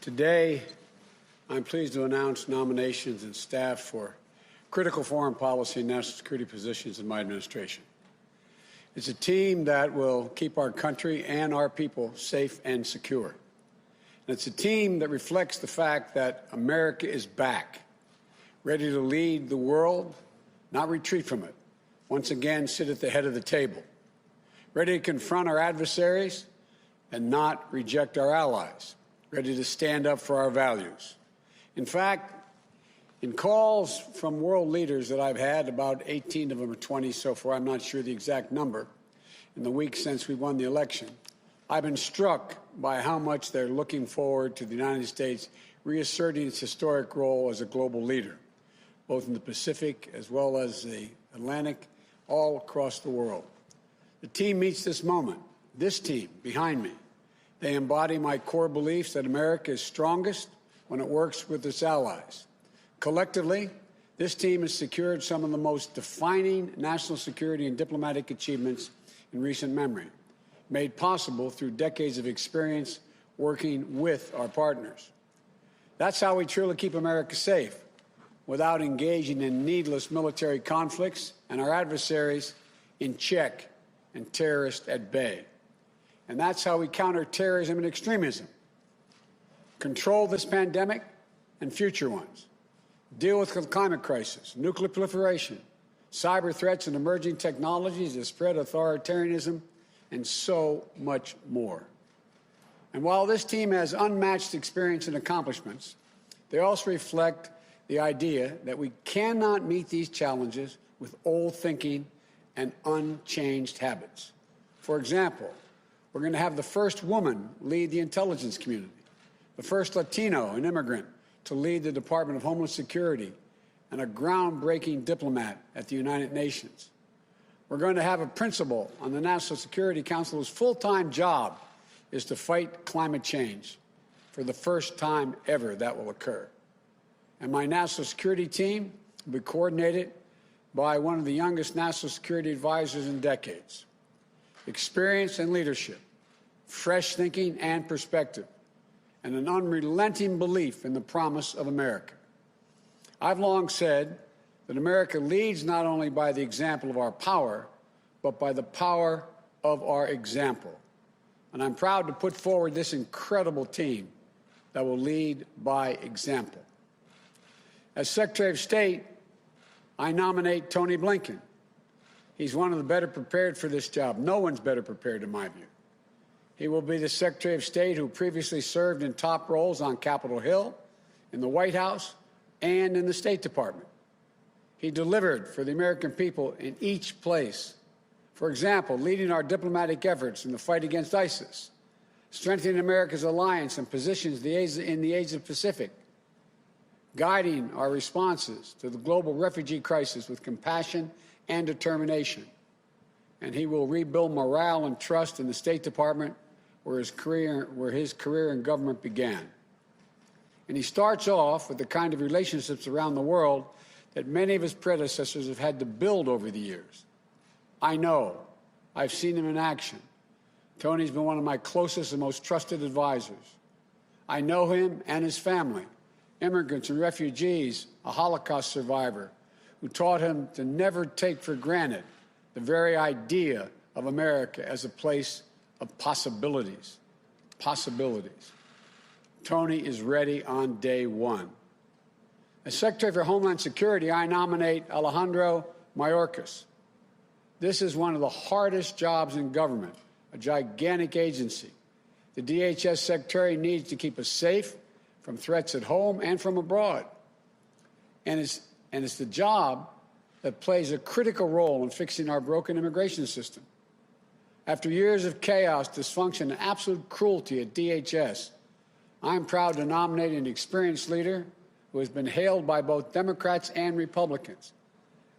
Today, I'm pleased to announce nominations and staff for critical foreign policy and national security positions in my administration. It's a team that will keep our country and our people safe and secure. And it's a team that reflects the fact that America is back, ready to lead the world, not retreat from it, once again sit at the head of the table, ready to confront our adversaries and not reject our allies, ready to stand up for our values. In fact, in calls from world leaders that I've had, about 18 of them or 20 so far, I'm not sure the exact number, in the weeks since we won the election, I've been struck by how much they're looking forward to the United States reasserting its historic role as a global leader, both in the Pacific as well as the Atlantic, all across the world. The team meets this moment, this team behind me. They embody my core beliefs that America is strongest when it works with its allies. Collectively, this team has secured some of the most defining national security and diplomatic achievements in recent memory, made possible through decades of experience working with our partners. That's how we truly keep America safe, without engaging in needless military conflicts and our adversaries in check and terrorists at bay. And that's how we counter terrorism and extremism, control this pandemic and future ones, deal with the climate crisis, nuclear proliferation, cyber threats and emerging technologies that spread authoritarianism, and so much more. And while this team has unmatched experience and accomplishments, they also reflect the idea that we cannot meet these challenges with old thinking and unchanged habits. For example, we're going to have the first woman lead the intelligence community, the first Latino and immigrant to lead the Department of Homeland Security, and a groundbreaking diplomat at the United Nations. We're going to have a principal on the National Security Council whose full-time job is to fight climate change. For the first time ever, that will occur. And my national security team will be coordinated by one of the youngest national security advisors in decades. Experience and leadership, fresh thinking and perspective, and an unrelenting belief in the promise of America. I've long said that America leads not only by the example of our power, but by the power of our example. And I'm proud to put forward this incredible team that will lead by example. As Secretary of State, I nominate Tony Blinken. He's one of the better prepared for this job. No one's better prepared, in my view. He will be the Secretary of State who previously served in top roles on Capitol Hill, in the White House, and in the State Department. He delivered for the American people in each place. For example, leading our diplomatic efforts in the fight against ISIS, strengthening America's alliance and positions in the Asia-Pacific, guiding our responses to the global refugee crisis with compassion and determination. And he will rebuild morale and trust in the State Department, where his career in government began. And he starts off with the kind of relationships around the world that many of his predecessors have had to build over the years. I know. I've seen him in action. Tony's been one of my closest and most trusted advisors. I know him and his family, immigrants and refugees, a Holocaust survivor, who taught him to never take for granted the very idea of America as a place of possibilities. Possibilities. Tony is ready on day one. As Secretary for Homeland Security, I nominate Alejandro Mayorkas. This is one of the hardest jobs in government, a gigantic agency. The DHS Secretary needs to keep us safe from threats at home and from abroad. And it's the job that plays a critical role in fixing our broken immigration system. After years of chaos, dysfunction, and absolute cruelty at DHS, I'm proud to nominate an experienced leader who has been hailed by both Democrats and Republicans.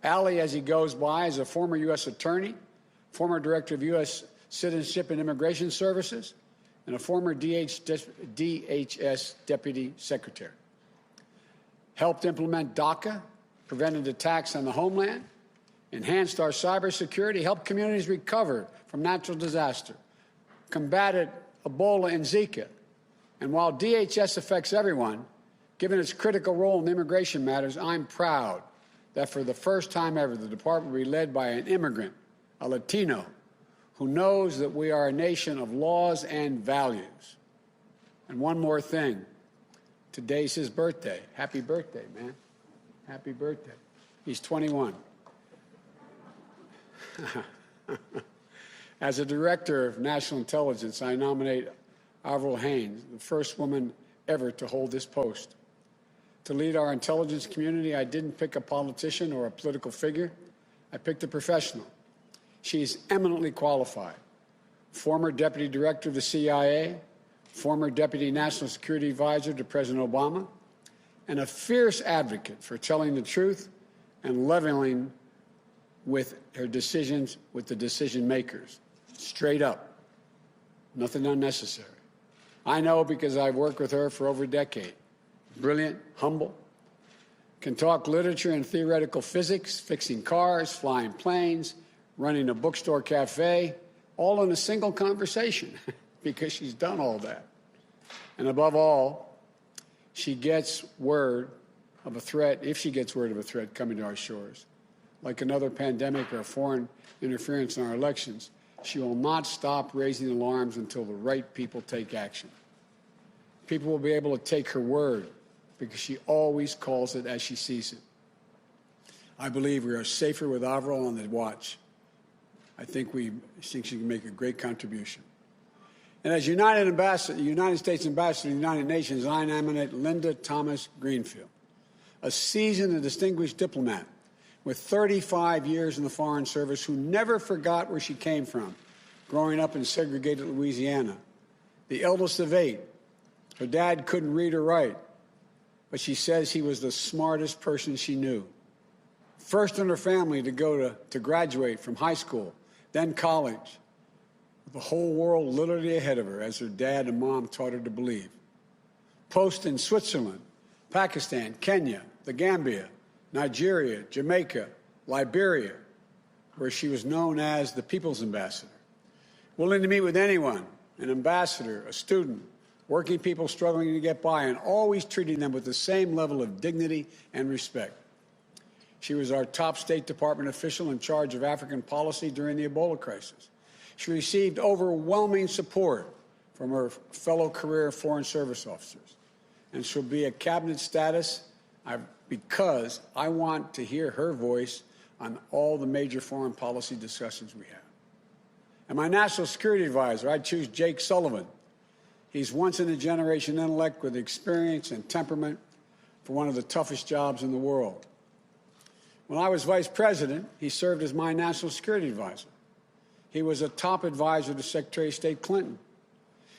Ali, as he goes by, is a former U.S. attorney, former director of U.S. Citizenship and Immigration Services, and a former DHS deputy secretary. Helped implement DACA, prevented attacks on the homeland, enhanced our cybersecurity, helped communities recover from natural disaster, combated Ebola and Zika, And while DHS affects everyone, given its critical role in immigration matters, I'm proud that for the first time ever, the department will be led by an immigrant, a Latino, who knows that we are a nation of laws and values. And one more thing. Today's his birthday. Happy birthday, man. Happy birthday. He's 21. As a director of national intelligence, I nominate Avril Haines, the first woman ever to hold this post. To lead our intelligence community, I didn't pick a politician or a political figure. I picked a professional. She is eminently qualified. Former deputy director of the CIA, former deputy national security advisor to President Obama, and a fierce advocate for telling the truth and leveling with her decisions with the decision makers. Straight up. Nothing unnecessary. I know because I've worked with her for over a decade. Brilliant, humble, can talk literature and theoretical physics, fixing cars, flying planes, running a bookstore cafe, all in a single conversation because she's done all that. And above all, she gets word of a threat, if she gets word of a threat coming to our shores, like another pandemic or foreign interference in our elections, she will not stop raising alarms until the right people take action. People will be able to take her word because she always calls it as she sees it. I believe we are safer with Avril on the watch. I think she can make a great contribution. And as United States Ambassador to the United Nations, I nominate Linda Thomas Greenfield, a seasoned and distinguished diplomat with 35 years in the Foreign Service who never forgot where she came from, growing up in segregated Louisiana. The eldest of 8, her dad couldn't read or write, but she says he was the smartest person she knew. First in her family to graduate from high school, then college. The whole world literally ahead of her, as her dad and mom taught her to believe. Post in Switzerland, Pakistan, Kenya, the Gambia, Nigeria, Jamaica, Liberia, where she was known as the People's Ambassador. Willing to meet with anyone, an ambassador, a student, working people struggling to get by, and always treating them with the same level of dignity and respect. She was our top State Department official in charge of African policy during the Ebola crisis. She received overwhelming support from her fellow career Foreign Service officers. And she'll be at cabinet status because I want to hear her voice on all the major foreign policy discussions we have. And my national security advisor, I choose Jake Sullivan. He's once-in-a-generation intellect with experience and temperament for one of the toughest jobs in the world. When I was vice president, he served as my national security advisor. He was a top advisor to Secretary of State Clinton.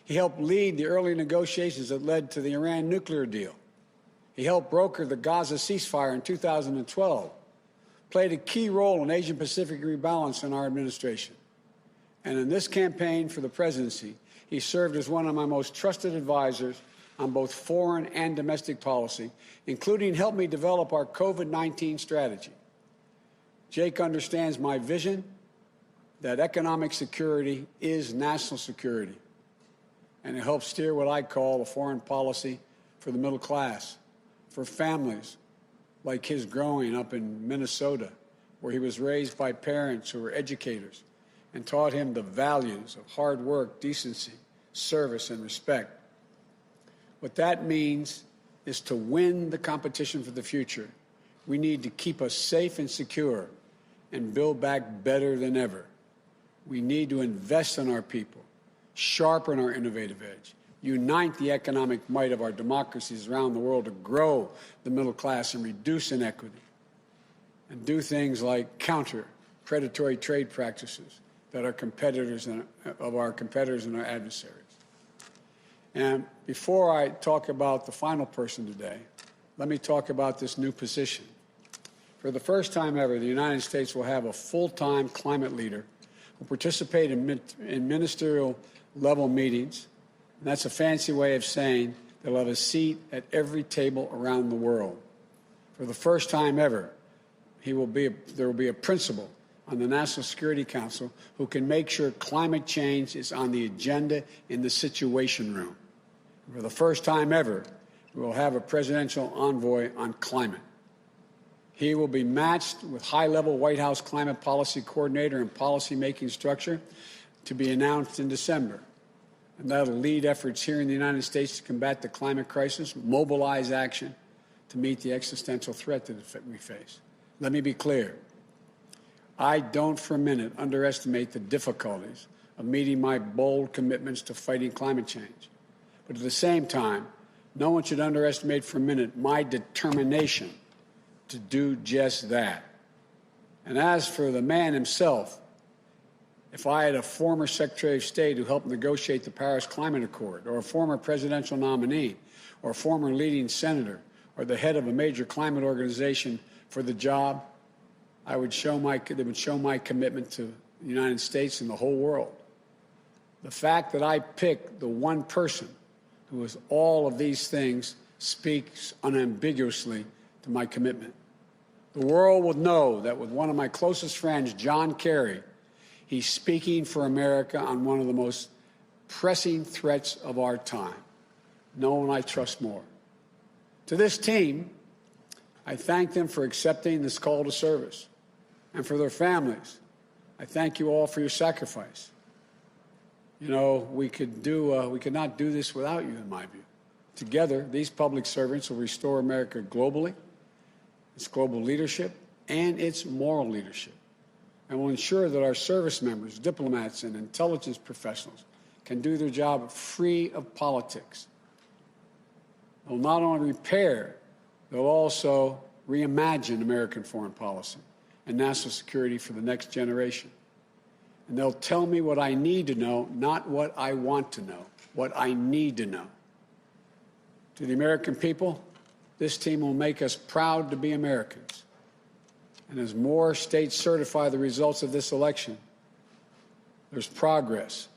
He helped lead the early negotiations that led to the Iran nuclear deal. He helped broker the Gaza ceasefire in 2012, played a key role in Asian-Pacific rebalance in our administration. And in this campaign for the presidency, he served as one of my most trusted advisors on both foreign and domestic policy, including helping me develop our COVID-19 strategy. Jake understands my vision that economic security is national security, and it helps steer what I call a foreign policy for the middle class, for families like his growing up in Minnesota, where he was raised by parents who were educators and taught him the values of hard work, decency, service, and respect. What that means is to win the competition for the future, we need to keep us safe and secure and build back better than ever. We need to invest in our people, sharpen our innovative edge, unite the economic might of our democracies around the world to grow the middle class and reduce inequity, and do things like counter predatory trade practices that our competitors and our adversaries. And before I talk about the final person today, let me talk about this new position. For the first time ever, the United States will have a full-time climate leader who participate in ministerial level meetings. And that's a fancy way of saying they'll have a seat at every table around the world. For the first time ever, there will be a principal on the National Security Council who can make sure climate change is on the agenda in the Situation Room. For the first time ever, we will have a presidential envoy on climate. He will be matched with high-level White House climate policy coordinator and policy-making structure to be announced in December. And that will lead efforts here in the United States to combat the climate crisis, mobilize action to meet the existential threat that we face. Let me be clear. I don't for a minute underestimate the difficulties of meeting my bold commitments to fighting climate change. But at the same time, no one should underestimate for a minute my determination to do just that. And as for the man himself, if I had a former Secretary of State who helped negotiate the Paris Climate Accord, or a former presidential nominee, or a former leading senator, or the head of a major climate organization for the job, they would show my commitment to the United States and the whole world. The fact that I picked the one person who is all of these things speaks unambiguously to my commitment. The world will know that with one of my closest friends, John Kerry, he's speaking for America on one of the most pressing threats of our time. No one I trust more. To this team, I thank them for accepting this call to service. And for their families, I thank you all for your sacrifice. You know, we could not do this without you, in my view. Together, these public servants will restore America globally, its global leadership, and its moral leadership, and will ensure that our service members, diplomats, and intelligence professionals can do their job free of politics. They'll not only repair, they'll also reimagine American foreign policy and national security for the next generation. And they'll tell me what I need to know, not what I want to know, what I need to know. To the American people, this team will make us proud to be Americans. And as more states certify the results of this election, there's progress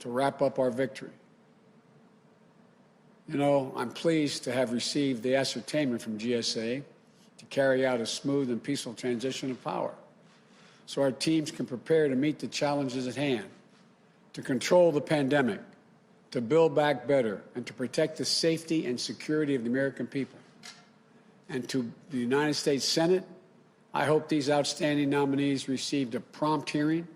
to wrap up our victory. You know, I'm pleased to have received the ascertainment from GSA to carry out a smooth and peaceful transition of power, so our teams can prepare to meet the challenges at hand, to control the pandemic, to build back better, and to protect the safety and security of the American people. And to the United States Senate, I hope these outstanding nominees received a prompt hearing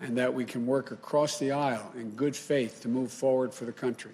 and that we can work across the aisle in good faith to move forward for the country.